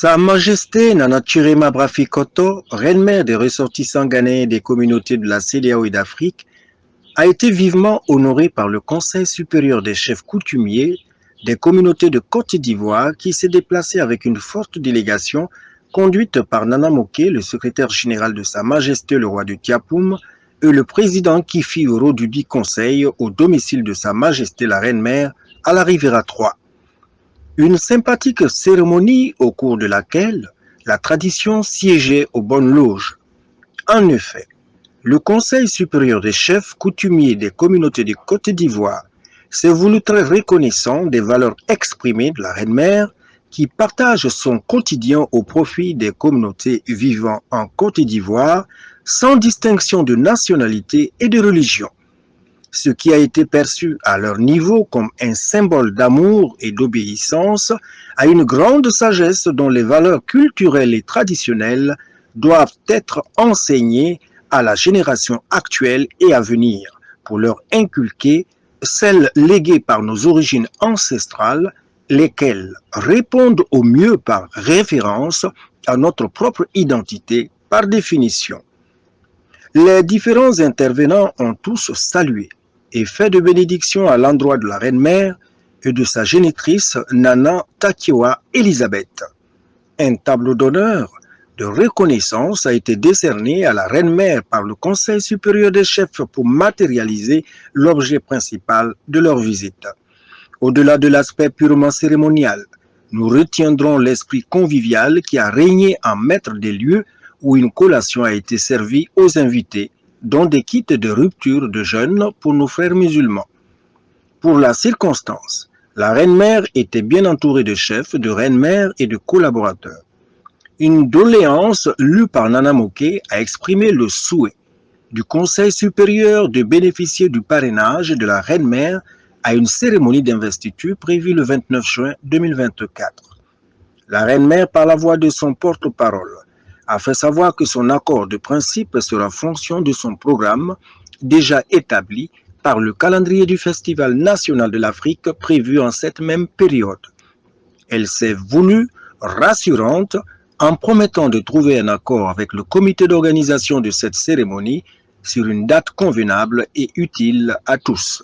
Sa Majesté Nana Chirima Brafikoto, reine-mère des ressortissants ghanéens des communautés de la CEDEAO et d'Afrique, a été vivement honorée par le Conseil supérieur des chefs coutumiers des communautés de Côte d'Ivoire qui s'est déplacé avec une forte délégation conduite par Nana Moké, le secrétaire général de Sa Majesté le roi de Tiapoum, et le président Kifi Oro du dit conseil au domicile de Sa Majesté la reine-mère à la Riviera 3. Une sympathique cérémonie au cours de laquelle la tradition siégeait aux bonnes loges. En effet, le Conseil supérieur des chefs coutumiers des communautés de Côte d'Ivoire s'est voulu très reconnaissant des valeurs exprimées de la reine-mère qui partage son quotidien au profit des communautés vivant en Côte d'Ivoire sans distinction de nationalité et de religion. Ce qui a été perçu à leur niveau comme un symbole d'amour et d'obéissance à une grande sagesse dont les valeurs culturelles et traditionnelles doivent être enseignées à la génération actuelle et à venir pour leur inculquer celles léguées par nos origines ancestrales, lesquelles répondent au mieux par référence à notre propre identité par définition. Les différents intervenants ont tous salué et fait de bénédiction à l'endroit de la reine-mère et de sa génitrice Nana Takiwa Elisabeth. Un tableau d'honneur de reconnaissance a été décerné à la reine-mère par le Conseil supérieur des chefs pour matérialiser l'objet principal de leur visite. Au-delà de l'aspect purement cérémonial, nous retiendrons l'esprit convivial qui a régné en maître des lieux où une collation a été servie aux invités, dont des kits de rupture de jeûne pour nos frères musulmans. Pour la circonstance, la reine-mère était bien entourée de chefs, de reines-mères et de collaborateurs. Une doléance lue par Nana Moké a exprimé le souhait du Conseil supérieur de bénéficier du parrainage de la reine-mère à une cérémonie d'investiture prévue le 29 juin 2024. La reine-mère, par la voix de son porte-parole, a fait savoir que son accord de principe sera fonction de son programme déjà établi par le calendrier du Festival national de l'Afrique prévu en cette même période. Elle s'est voulue rassurante en promettant de trouver un accord avec le comité d'organisation de cette cérémonie sur une date convenable et utile à tous.